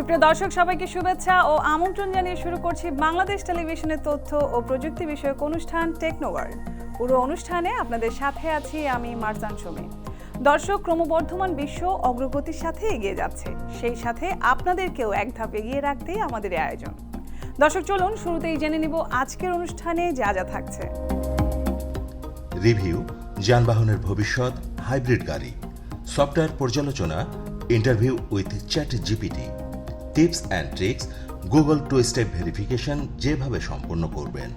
সুপ্রিয় দর্শক, সবাইকে শুভেচ্ছা ও আমন্ত্রণ জানিয়ে শুরু করছি বাংলাদেশ টেলিভিশনের তথ্য ও প্রযুক্তি বিষয়ক অনুষ্ঠান টেকনোওয়ার্ল্ড। পুরো অনুষ্ঠানে আপনাদের সাথে আছি আমি মারজান সুমি। দর্শক, ক্রমবর্ধমান বিশ্ব অগ্রগতির সাথে এগিয়ে যাচ্ছে, সেই সাথে আপনাদেরকেও এক ধাপ এগিয়ে রাখতেই আমাদের এই আয়োজন। দর্শক, চলুন শুরুতেই জেনে নিব আজকের অনুষ্ঠানে যা যা থাকছে। রিভিউ, যানবাহনের ভবিষ্যৎ, হাইব্রিড গাড়ি, সফটওয়্যার পর্যালোচনা, interview with ChatGPT, tips and tricks, Google two step verification যেভাবে সম্পন্ন করবেন।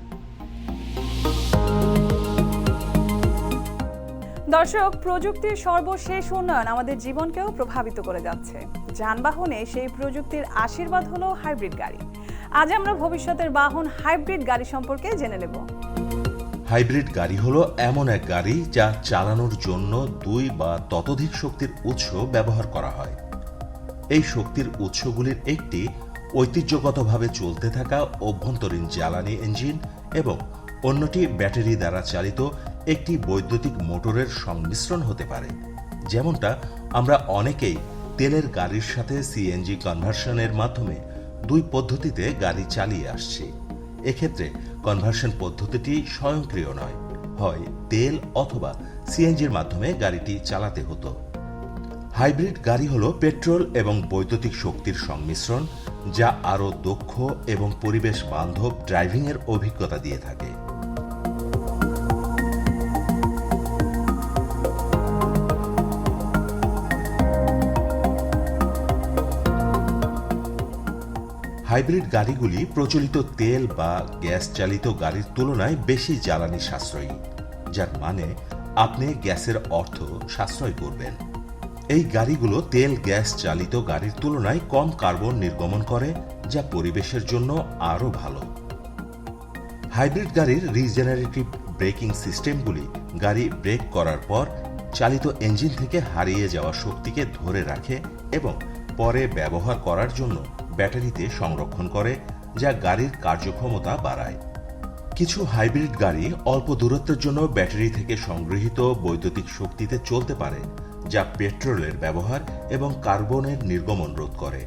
দর্শক, প্রযুক্তির সর্বশেষ উন্নয়ন আমাদের জীবনকেও প্রভাবিত করে যাচ্ছে। যানবাহনে সেই প্রযুক্তির আশীর্বাদ হলো হাইব্রিড গাড়ি। আজ আমরা ভবিষ্যতের বাহন হাইব্রিড গাড়ি সম্পর্কে জেনে নেব। হাইব্রিড গাড়ি হলো এমন এক গাড়ি যা চালানোর জন্য দুই বা ততোধিক শক্তির উৎস ব্যবহার করা হয়। এই শক্তির উৎসগুলির একটি ঐতিহ্যগতভাবে চলতে থাকা অভ্যন্তরীণ জ্বালানি ইঞ্জিন এবং অন্যটি ব্যাটারি দ্বারা চালিত একটি বৈদ্যুতিক মোটরের সংমিশ্রণ হতে পারে। যেমনটা আমরা অনেকেই তেলের গাড়ির সাথে সিএনজি কনভার্সনের মাধ্যমে দুই পদ্ধতিতে গাড়ি চালিয়ে আসছি। এক্ষেত্রে কনভার্সন পদ্ধতিটি স্বয়ংক্রিয় নয়, হয় তেল অথবা সিএনজির মাধ্যমে গাড়িটি চালাতে হতো। হাইব্রিড গাড়ি হলো পেট্রোল এবং বৈদ্যুতিক শক্তির সংমিশ্রণ, যা আরও দক্ষ এবং পরিবেশ বান্ধব ড্রাইভিংয়ের অভিজ্ঞতা দিয়ে থাকে। হাইব্রিড গাড়িগুলি প্রচলিত তেল বা গ্যাস চালিত গাড়ির তুলনায় বেশি জ্বালানি সাশ্রয়ী, যার মানে আপনি গ্যাসের অর্থ সাশ্রয় করবেন। এই গাড়িগুলো তেল গ্যাস চালিত গাড়ির তুলনায় কম কার্বন নির্গমন করে, যা পরিবেশের জন্য আরও ভালো। হাইব্রিড গাড়ির রিজেনারেটিভ ব্রেকিং সিস্টেমগুলি গাড়ি ব্রেক করার পর চালিত ইঞ্জিন থেকে হারিয়ে যাওয়া শক্তিকে ধরে রাখে এবং পরে ব্যবহার করার জন্য ব্যাটারিতে সংরক্ষণ করে, যা গাড়ির কার্যক্ষমতা বাড়ায়। কিছু হাইব্রিড গাড়ি অল্প দূরত্বের জন্য ব্যাটারি থেকে সংগৃহীত বৈদ্যুতিক শক্তিতে চলতে পারে, যা পেট্রোলের ব্যবহার এবং কার্বনের নির্গমন রোধ করে।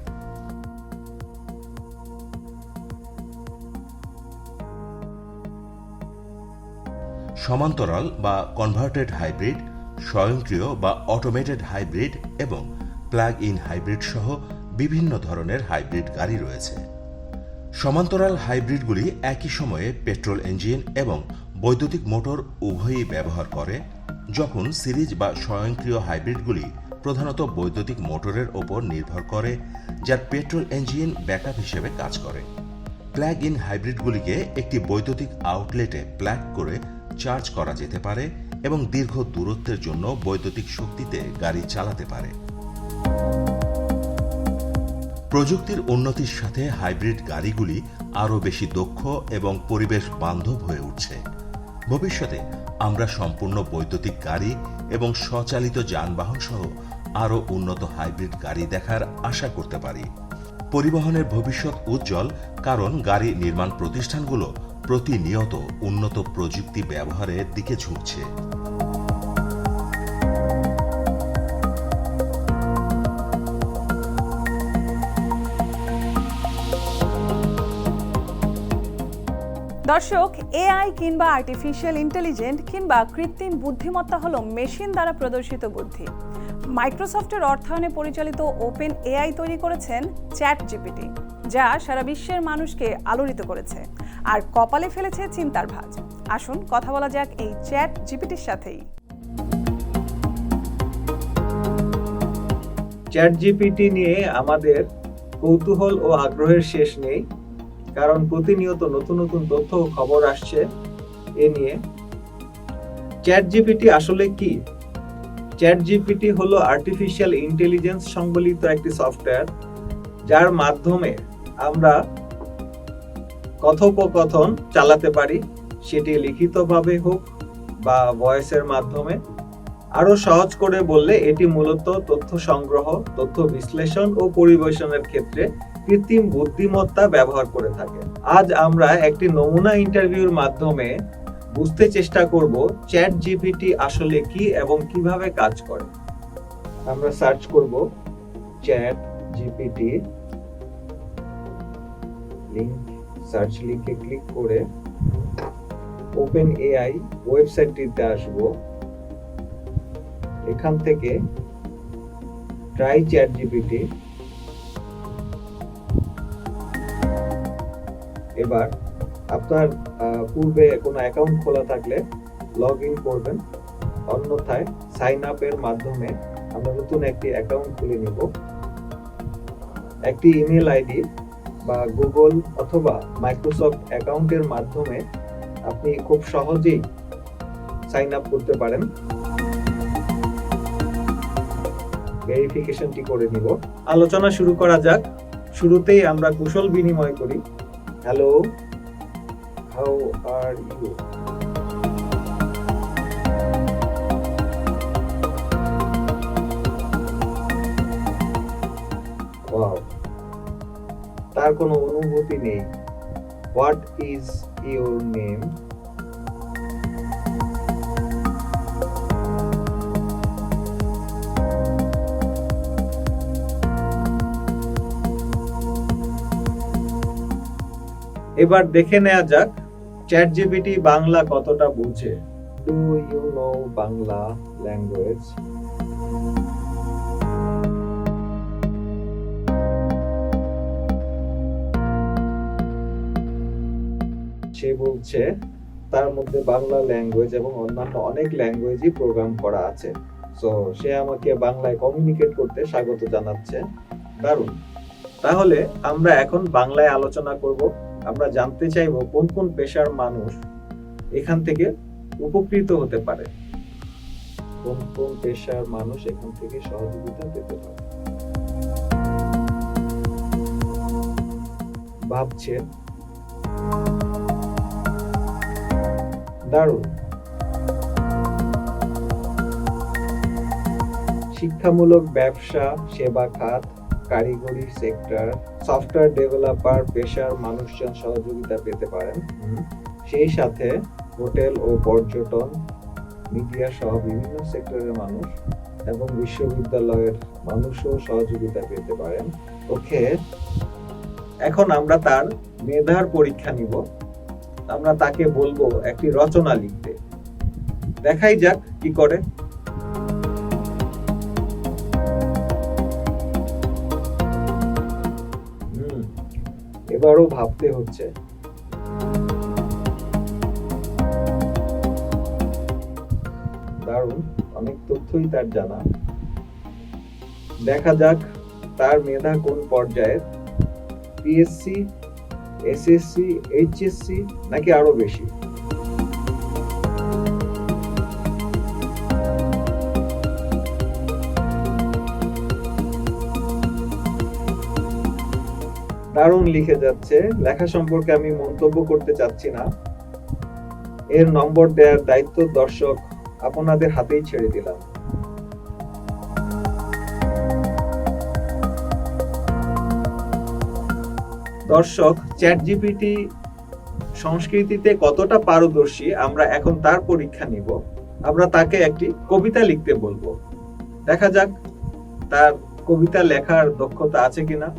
সমান্তরাল বা কনভার্টেড হাইব্রিড, স্বয়ংক্রিয় বা অটোমেটেড হাইব্রিড এবং প্লাগ ইন হাইব্রিড সহ বিভিন্ন ধরনের হাইব্রিড গাড়ি রয়েছে। সমান্তরাল হাইব্রিডগুলি একই সময়ে পেট্রোল ইঞ্জিন এবং বৈদ্যুতিক মোটর উভয়ই ব্যবহার করে, যখন সিরিজ বা স্বয়ংক্রিয় হাইব্রিডগুলি প্রধানত বৈদ্যুতিক মোটরের ওপর নির্ভর করে, যার পেট্রোল ইঞ্জিন ব্যাকআপ হিসেবে কাজ করে। প্লাগ ইন হাইব্রিডগুলিকে একটি বৈদ্যুতিক আউটলেটে প্লাগ করে চার্জ করা যেতে পারে এবং দীর্ঘ দূরত্বের জন্য বৈদ্যুতিক শক্তিতে গাড়ি চালাতে পারে। প্রযুক্তির উন্নতির সাথে হাইব্রিড গাড়িগুলি আরও বেশি দক্ষ এবং পরিবেশ বান্ধব হয়ে উঠছে। ভবিষ্যতে আমরা সম্পূর্ণ বৈদ্যুতিক গাড়ি এবং স্বচালিত যানবাহন সহ আরও উন্নত হাইব্রিড গাড়ি দেখার আশা করতে পারি। পরিবহনের ভবিষ্যৎ উজ্জ্বল, কারণ গাড়ি নির্মাণ প্রতিষ্ঠানগুলো প্রতিনিয়ত উন্নত প্রযুক্তি ব্যবহারের দিকে ঝুঁকছে। দর্শক, এআই কিংবা আর্টিফিশিয়াল ইন্টেলিজেন্স কিংবা কৃত্রিম বুদ্ধিমত্তা হলো মেশিন দ্বারা প্রদর্শিত বুদ্ধি। মাইক্রোসফটের অর্থায়নে পরিচালিত ওপেন এআই তৈরি করেছেন চ্যাট জিপিটি, যা সারা বিশ্বের মানুষকে আলোড়িত করেছে আর কপালে ফেলেছে চিন্তার ভাঁজ। আসুন কথা বলা যাক এই চ্যাট জিপিটির সাথেই। চ্যাট জিপিটি নিয়ে আমাদের কৌতূহল ও আগ্রহের শেষ নেই, কারণ প্রতিনিয়ত নতুন নতুন তথ্য ও খবর আসছে এ নিয়ে। চ্যাট জিপিটি আসলে কি? চ্যাট জিপিটি হলো আর্টিফিশিয়াল ইন্টেলিজেন্স সংবলিত একটি সফটওয়্যার, যার মাধ্যমে আমরা কথোপকথন চালাতে পারি, সেটি লিখিতভাবে হোক বা ভয়েসের মাধ্যমে। আরো সহজ করে বললে এটি মূলত তথ্য সংগ্রহ, তথ্য বিশ্লেষণ ও পরিবেশনের ক্ষেত্রে কৃত্রিম বুদ্ধিমত্তা ব্যবহার করে থাকে। আজ আমরা একটি নমুনা ইন্টারভিউর মাধ্যমে বুঝতে চেষ্টা করব চ্যাট জিপিটি আসলে কি এবং কিভাবে কাজ করে। আমরা সার্চ করব চ্যাট জিপিটি সার্চ লিংকে ক্লিক করে ওপেন এআই ওয়েবসাইটটিতে আসব। এখান থেকে ট্রাই চ্যাট জিপিটি, এবার আপনার পূর্বে কোনো অ্যাকাউন্ট খোলা থাকলে লগ ইন করবেন, অন্যথায় সাইন আপের মাধ্যমে আমরা নতুন একটি অ্যাকাউন্ট খুলে নিব। একটি ইমেল আইডি বা গুগল অথবা মাইক্রোসফট অ্যাকাউন্টের মাধ্যমে আপনি খুব সহজেই সাইন আপ করতে পারেন। ভেরিফিকেশনটি করে নিব। আলোচনা শুরু করা যাক। শুরুতেই আমরা কুশল বিনিময় করি। Hello, how are you? Wow, তার কোনো অনুভূতি নেই। What is your name? এবার দেখে নেওয়া যাক চ্যাট জিপিটি বাংলা কতটা বুঝে। Do you know Bangla language? সে বলছে তার মধ্যে বাংলা ল্যাঙ্গুয়েজ এবং অন্যান্য অনেক ল্যাঙ্গুয়েজই প্রোগ্রাম করা আছে। সো সে আমাকে বাংলায় কমিউনিকেট করতে স্বাগত জানাচ্ছে। দারুণ। তাহলে আমরা এখন বাংলায় আলোচনা করব। আমরা জানতে চাইব কোন কোন পেশার মানুষ এখান থেকে উপকৃত হতে পারে, কোন কোন পেশার মানুষ এখান থেকে সহযোগিতা পেতে পারে। ভাবছে, দারুণ। শিক্ষামূলক ব্যবসা, সেবা খাত, কারিগরি সেক্টর, সফটওয়্যার ডেভেলপার পেশার মানুষজন সহযোগিতা পেতে পারেন। সেই সাথে হোটেল ও পর্যটন, মিডিয়া সহ বিভিন্ন সেক্টরের মানুষ এবং বিশ্ববিদ্যালয়ের মানুষও সহযোগিতা পেতে পারেন। ওকে, এখন আমরা তার মেধার পরীক্ষা নিব। আমরা তাকে বলবো একটি রচনা লিখতে। দেখাই যাক কি করে। এবারও ভাবতে হচ্ছে। দারুণ, অনেক তথ্যই তার জানা। দেখা যাক তার মেধা কোন পর্যায়ের। পিএসসি, এসএসসি, এইচএসসি নাকি আরো বেশি? দারুণ লিখে যাচ্ছে। লেখা সম্পর্কে আমি মন্তব্য করতে চাচ্ছি না। এর নম্বর দেওয়ার দায়িত্ব দর্শক আপনাদের হাতেই ছেড়ে দিলাম। দর্শক, চ্যাট জিপিটি সংস্কৃতিতে কতটা পারদর্শী আমরা এখন তার পরীক্ষা নিব। আমরা তাকে একটি কবিতা লিখতে বলবো। দেখা যাক তার কবিতা লেখার দক্ষতা আছে কিনা।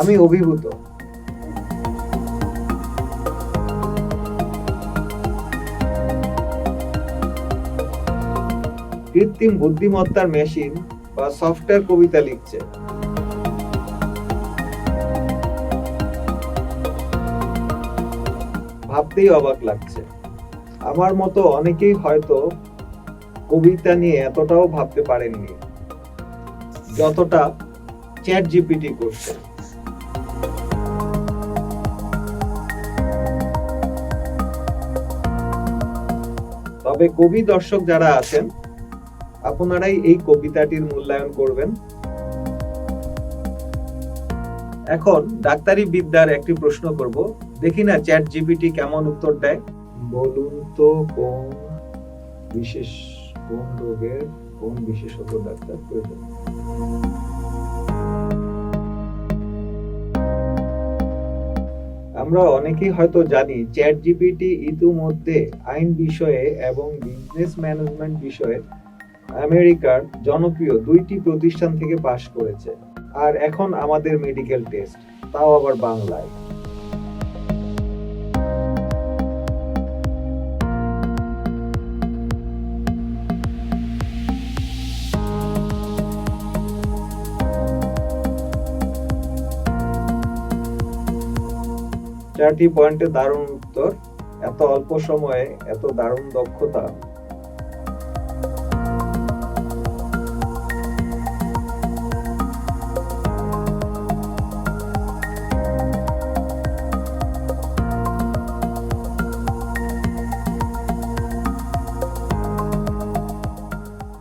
আমি অভিভূত। কৃত্রিম বুদ্ধিমত্তার মেশিন বা সফটওয়্যার কবিতা লিখছে। ভাবতেই অবাক লাগছে। আমার মতো অনেকেই হয়তো কবিতা নিয়ে এতটাও ভাবতে পারেননি যতটা চ্যাট জিপিটি করছে। তবে কবি দর্শক যারা আছেন, আপনারাই এই কবিতাটির মূল্যায়ন করবেন। এখন ডাক্তারি বিদ্যার একটি প্রশ্ন করব, দেখি না চ্যাট জিপিটি কেমন উত্তর দেয়। বলুন তো কোন রোগের কোন বিশেষজ্ঞ ডাক্তার প্রয়োজন। আমরা অনেকেই হয়তো জানি চ্যাট জিপিটি ইতিমধ্যে আইন বিষয়ে এবং বিজনেস ম্যানেজমেন্ট বিষয়ে আমেরিকার জনপ্রিয় 2টি প্রতিষ্ঠান থেকে পাশ করেছে। আর এখন আমাদের মেডিকেল টেস্ট, তাও আবার বাংলায়। চারটি পয়েন্টে দারুণ উত্তর, এত অল্প সময়ে এত দারুণ দক্ষতা।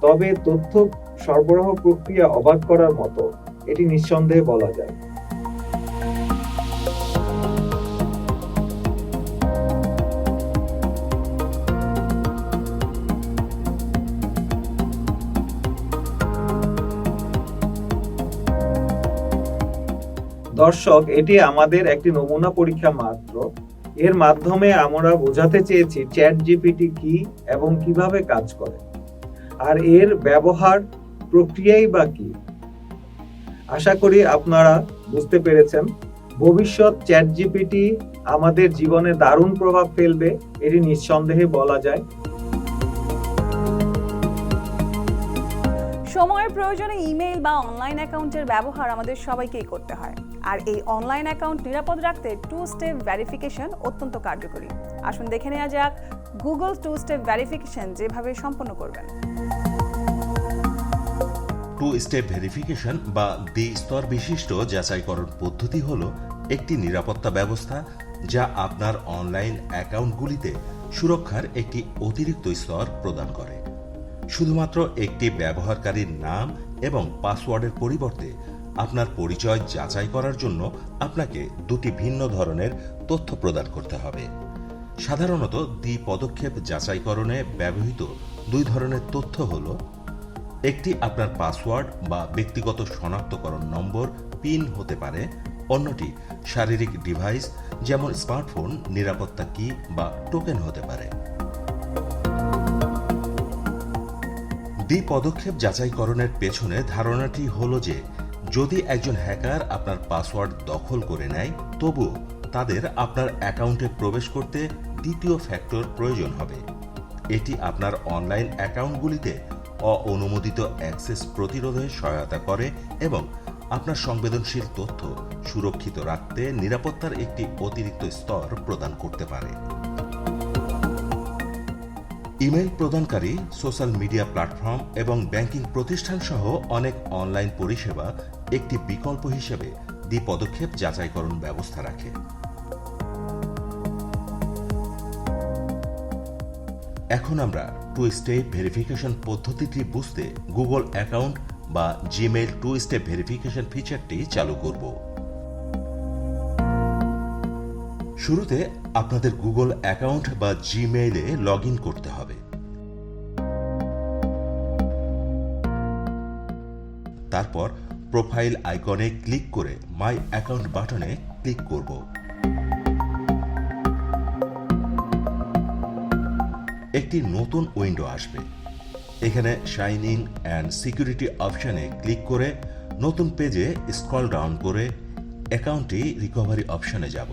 তবে তথ্য সরবরাহ প্রক্রিয়া অবাক করার মতো, এটি নিঃসন্দেহে বলা যায়। দর্শক, এটি আমাদের একটি নমুনা পরীক্ষা মাত্র। এর মাধ্যমে আমরা বোঝাতে চেয়েছি চ্যাট জিপিটি কি এবং কিভাবে কাজ করে, আর এর ব্যবহার প্রক্রিয়াই বা কি। আশা করি আপনারা বুঝতে পেরেছেন। ভবিষ্যৎ চ্যাট জিপিটি আমাদের জীবনে দারুণ প্রভাব ফেলবে, এটি নিঃসন্দেহে বলা যায়। সময়ের প্রয়োজনে ইমেইল বা অনলাইন অ্যাকাউন্টের ব্যবহার আমাদের সবাইকেই করতে হয়, আর এই অনলাইন অ্যাকাউন্ট নিরাপদ রাখতে 2-স্টেপ ভেরিফিকেশন অত্যন্ত কার্যকরী। আসুন দেখে নেওয়া যাক গুগল 2-স্টেপ ভেরিফিকেশন যেভাবে সম্পন্ন করবেন। 2-স্টেপ ভেরিফিকেশন বা দ্বি-স্তর বিশিষ্ট যাচাইকরণ পদ্ধতি হল একটি নিরাপত্তা ব্যবস্থা যা আপনার অনলাইন অ্যাকাউন্টগুলিতে সুরক্ষার একটি অতিরিক্ত স্তর প্রদান করে। শুধুমাত্র একটি ব্যবহারকারীর নাম এবং পাসওয়ার্ডের পরিবর্তে আপনার পরিচয় যাচাই করার জন্য আপনাকে 2টি ভিন্ন ধরনের তথ্য প্রদান করতে হবে। সাধারণত দ্বি-পদক্ষেপ যাচাইকরণে ব্যবহৃত 2 ধরনের তথ্য হল, একটি আপনার পাসওয়ার্ড বা ব্যক্তিগত শনাক্তকরণ নম্বর পিন হতে পারে, অন্যটি শারীরিক ডিভাইস যেমন স্মার্টফোন নিরাপত্তা কি বা টোকেন হতে পারে। দ্বি-পদক্ষেপ যাচাইকরণের পেছনে ধারণাটি হল যে যদি একজন হ্যাকার আপনার পাসওয়ার্ড দখল করে নেয়, তবুও তাদের আপনার অ্যাকাউন্টে প্রবেশ করতে দ্বিতীয় ফ্যাক্টর প্রয়োজন হবে। এটি আপনার অনলাইন অ্যাকাউন্টগুলিতে অননুমোদিত অ্যাক্সেস প্রতিরোধে সহায়তা করে এবং আপনার সংবেদনশীল তথ্য সুরক্ষিত রাখতে নিরাপত্তার একটি অতিরিক্ত স্তর প্রদান করতে পারে। ইমেইল প্রদানকারী, সোশ্যাল মিডিয়া প্ল্যাটফর্ম এবং ব্যাংকিং প্রতিষ্ঠান সহ অনেক অনলাইন পরিষেবা একটি বিকল্প হিসেবে দ্বি-পদক্ষেপ যাচাইকরণ ব্যবস্থা রাখে। এখন আমরা 2-স্টেপ ভেরিফিকেশন পদ্ধতিটি বুঝতে গুগল অ্যাকাউন্ট বা জিমেইল 2-স্টেপ ভেরিফিকেশন ফিচারটি চালু করব। শুরুতে আপনাদের গুগল অ্যাকাউন্ট বা জিমেইলে লগ ইন করতে হবে। তারপর প্রোফাইল আইকনে ক্লিক করে মাই অ্যাকাউন্ট বাটনে ক্লিক করব। একটি নতুন উইন্ডো আসবে। এখানে সাইন ইন অ্যান্ড সিকিউরিটি অপশনে ক্লিক করে নতুন পেজে স্ক্রল ডাউন করে অ্যাকাউন্টটি রিকভারি অপশনে যাব।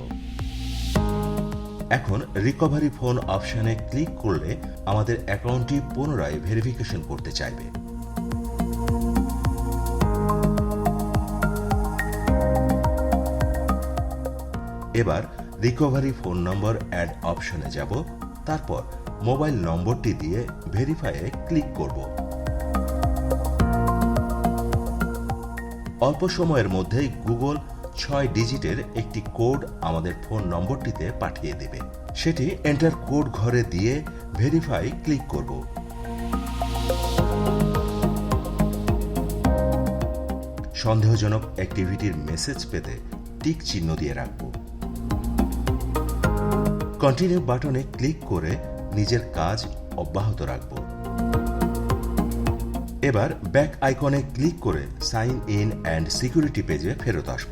এখন রিকভারি ফোন অপশনে ক্লিক করলে আমাদের অ্যাকাউন্টটি পুনরায় ভেরিফিকেশন করতে চাইবে। এবার রিকভারি ফোন নম্বর অ্যাড অপশনে যাব। তারপর মোবাইল নম্বরটি দিয়ে ভেরিফাইয়ে ক্লিক করব। অল্প সময়ের মধ্যেই গুগল 6 ডিজিটের একটি কোড আমাদের ফোন নম্বরটিতে পাঠিয়ে দেবে। সেটি এন্টার কোড ঘরে দিয়ে ভেরিফাই ক্লিক করব। সন্দেহজনক অ্যাক্টিভিটির মেসেজ পেতে টিক চিহ্ন দিয়ে রাখব। কন্টিনিউ বাটনে ক্লিক করে নিজের কাজ অব্যাহত রাখব। এবার ব্যাক আইকনে ক্লিক করে সাইন ইন অ্যান্ড সিকিউরিটি পেজে ফেরত আসব।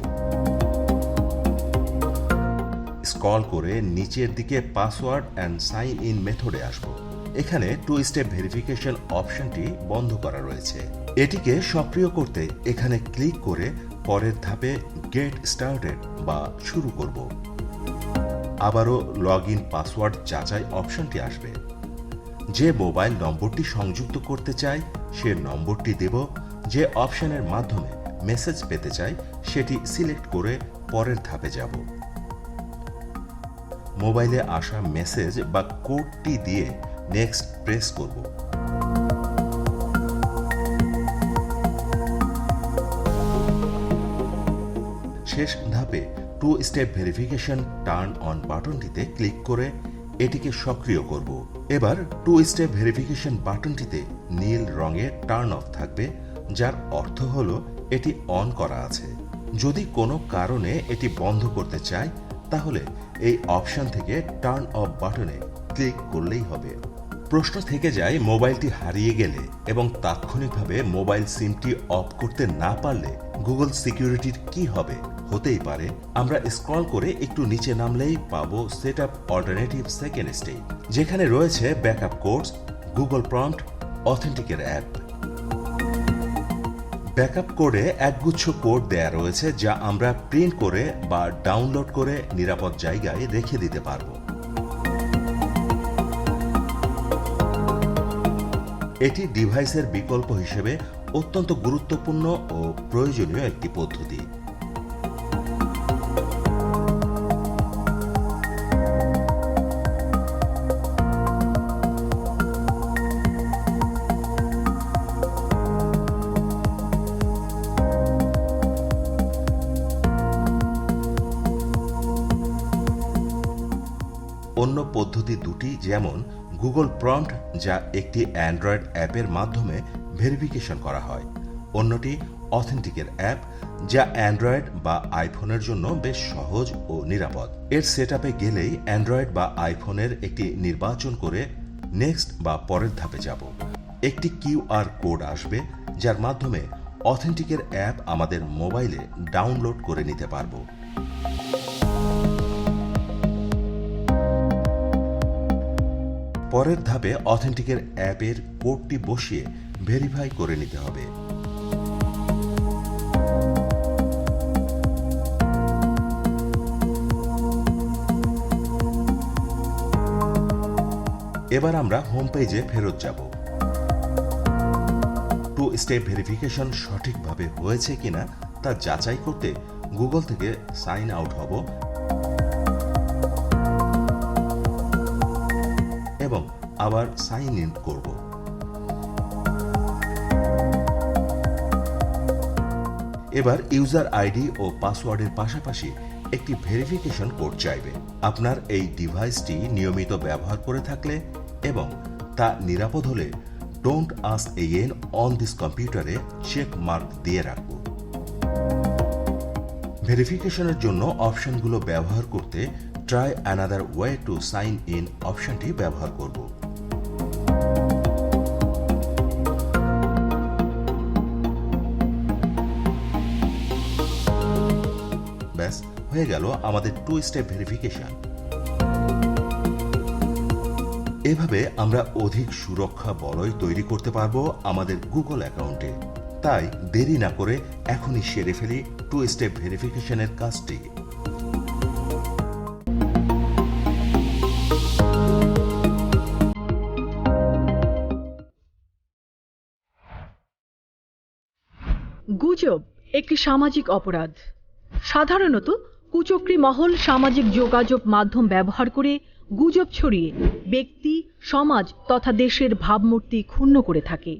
স্ক্রল করে নিচের দিকে পাসওয়ার্ড অ্যান্ড সাইন ইন মেথডে আসব। এখানে 2 স্টেপ ভেরিফিকেশন অপশনটি বন্ধ করা রয়েছে। এটিকে সক্রিয় করতে এখানে ক্লিক করে পরের ধাপে গেট স্টার্টেড বা শুরু করব। আবারও লগ ইন পাসওয়ার্ড যাচাই অপশনটি আসবে। যে মোবাইল নম্বরটি সংযুক্ত করতে চাই সে নম্বরটি দেব। যে অপশনের মাধ্যমে মেসেজ পেতে চাই সেটি সিলেক্ট করে পরের ধাপে যাব। মোবাইলে আসা মেসেজ বা কোডটি দিয়ে নেক্সট প্রেস করব। শেষ ধাপে 2 স্টেপ ভেরিফিকেশন টার্ন অন বাটনটিতে ক্লিক করে এটিকে সক্রিয় করব। এবার 2 স্টেপ ভেরিফিকেশন বাটনটিতে নীল রঙের টার্ন অফ থাকবে, যার অর্থ হলো এটি অন করা আছে। যদি কোনো কারণে এটি বন্ধ করতে চাই তাহলে এই অপশন থেকে টার্ন অফ বাটনে ক্লিক করলেই হবে। প্রশ্ন থেকে যায় মোবাইলটি হারিয়ে গেলে এবং তাৎক্ষণিকভাবে মোবাইল সিমটি অফ করতে না পারলে গুগল সিকিউরিটির কি হবে? হতেই পারে আমরা স্ক্রল করে একটু নিচে নামলেই পাবো set up alternative second stage, যেখানে রয়েছে ব্যাকআপ কোডস, গুগল প্রম্পট, অথেন্টিকের অ্যাপ। ব্যাকআপ কোডে একগুচ্ছ কোড দেয়া রয়েছে যা আমরা প্রিন্ট করে বা ডাউনলোড করে নিরাপদ জায়গায় রেখে দিতে পারব। এটি ডিভাইসের বিকল্প হিসেবে অত্যন্ত গুরুত্বপূর্ণ ও প্রয়োজনীয় একটি পদ্ধতি। অন্য পদ্ধতি দুটি, যেমন গুগল প্রম্পট যা একটি অ্যান্ড্রয়েড অ্যাপের মাধ্যমে ভেরিফিকেশন করা হয়, অন্যটি অথেন্টিকের অ্যাপ যা অ্যান্ড্রয়েড বা আইফোনের জন্য বেশ সহজ ও নিরাপদ। এর সেটআপে গেলেই অ্যান্ড্রয়েড বা আইফোনের একটি নির্বাচন করে নেক্সট বা পরের ধাপে যাব। একটি কিউআর কোড আসবে যার মাধ্যমে অথেন্টিকের অ্যাপ আমাদের মোবাইলে ডাউনলোড করে নিতে পারবো। পরের ধাপে অথেন্টিকের অ্যাপের কোডটি বসিয়ে ভেরিফাই করে নিতে হবে। এবার আমরা হোম পেজে ফেরত যাব। 2 স্টেপ ভেরিফিকেশন সঠিকভাবে হয়েছে কিনা তা যাচাই করতে গুগল থেকে সাইন আউট হব এবং আবার সাইন ইন করব। এবার ইউজার আইডি ও পাসওয়ার্ডের পাশাপাশি একটি ভেরিফিকেশন কোড চাইবে। আপনার এই ডিভাইসটি নিয়মিত ব্যবহার করে থাকলে এবং তা নিরাপদ হলে don't ask again on this কম্পিউটারে চেক মার্ক দিয়ে রাখব। ভেরিফিকেশনের জন্য অপশনগুলো ব্যবহার করতে try another way to sign in অপশনটি ব্যবহার করব। ব্যাস, হয়ে গেল আমাদের 2 স্টেপ ভেরিফিকেশন। এভাবে আমরা অধিক সুরক্ষা বলয় তৈরি করতে পারবো আমাদের গুগল অ্যাকাউন্টে। তাই দেরি না করে এখনই সেরে ফেলি 2 স্টেপ ভেরিফিকেশনের কাজটি। গুজব একটি সামাজিক অপরাধ। সাধারণত কুচক্রী মহল সামাজিক যোগাযোগ মাধ্যম ব্যবহার করে গুজব ছড়িয়ে ব্যক্তি, সমাজ তথা দেশের ভাবমূর্তি ক্ষুণ্ণ করে থাকে।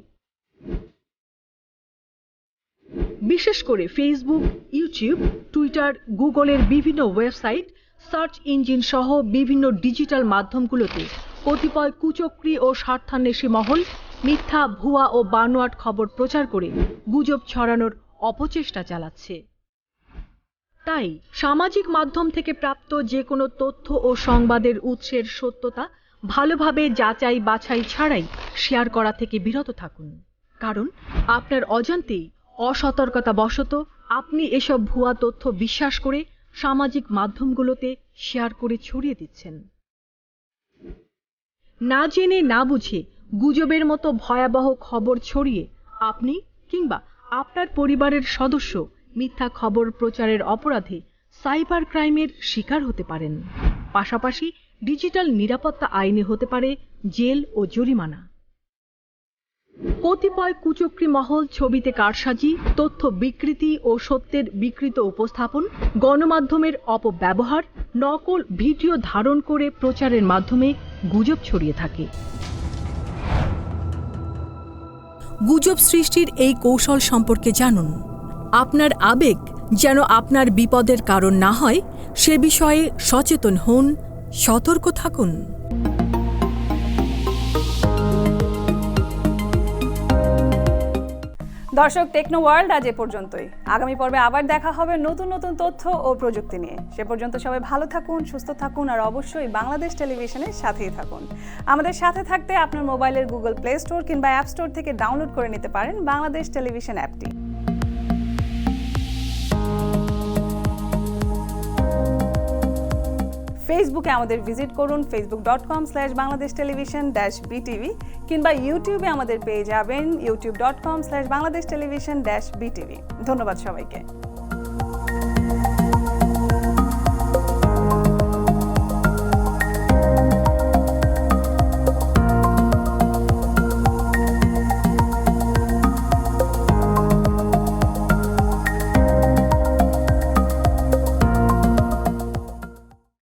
বিশেষ করে ফেসবুক, ইউটিউব, টুইটার, গুগলের বিভিন্ন ওয়েবসাইট, সার্চ ইঞ্জিন সহ বিভিন্ন ডিজিটাল মাধ্যমগুলোতে কতিপয় কুচক্রী ও স্বার্থান্বেষী মহল মিথ্যা, ভুয়া ও বানোয়াট খবর প্রচার করে গুজব ছড়ানোর অপচেষ্টা চালাচ্ছে। তাই সামাজিক মাধ্যম থেকে প্রাপ্ত যে কোনো তথ্য ও সংবাদের উৎসের সত্যতা ভালোভাবে যাচাই বাছাই ছাড়াই শেয়ার করা থেকে বিরত থাকুন। কারণ আপনার অজান্তেই অসতর্কতাবশত আপনি এসব ভুয়া তথ্য বিশ্বাস করে সামাজিক মাধ্যমগুলোতে শেয়ার করে ছড়িয়ে দিচ্ছেন। না জেনে না বুঝে গুজবের মতো ভয়াবহ খবর ছড়িয়ে আপনি কিংবা আপনার পরিবারের সদস্য মিথ্যা খবর প্রচারের অপরাধে সাইবার ক্রাইমের শিকার হতে পারেন। পাশাপাশি ডিজিটাল নিরাপত্তা আইনে হতে পারে জেল ও জরিমানা। কতিপয় কুচক্রী মহল ছবিতে কারসাজি, তথ্য বিকৃতি ও সত্যের বিকৃত উপস্থাপন, গণমাধ্যমের অপব্যবহার, নকল ভিডিও ধারণ করে প্রচারের মাধ্যমে গুজব ছড়িয়ে থাকে। গুজব সৃষ্টির এই কৌশল সম্পর্কে জানুন। আপনার আবেগ যেন আপনার বিপদের কারণ না হয় সে বিষয়ে সচেতন হন, সতর্ক থাকুন। দর্শক, টেকনো ওয়ার্ল্ড আজ এ পর্যন্তই। আগামী পর্বে আবার দেখা হবে নতুন নতুন তথ্য ও প্রযুক্তি নিয়ে। সে পর্যন্ত সবাই ভালো থাকুন, সুস্থ থাকুন আর অবশ্যই বাংলাদেশ টেলিভিশনের সাথেই থাকুন। আমাদের সাথে থাকতে আপনার মোবাইলের গুগল প্লে স্টোর কিংবা অ্যাপ স্টোর থেকে ডাউনলোড করে নিতে পারেন বাংলাদেশ টেলিভিশন অ্যাপটি। ফেসবুকে আমাদের ভিজিট করুন facebook.com/bangladeshtelevision-btv কিংবা ইউটিউবে আমাদের পেয়ে যাবেন youtube.com/bangladeshtelevision-btv। ধন্যবাদ সবাইকে।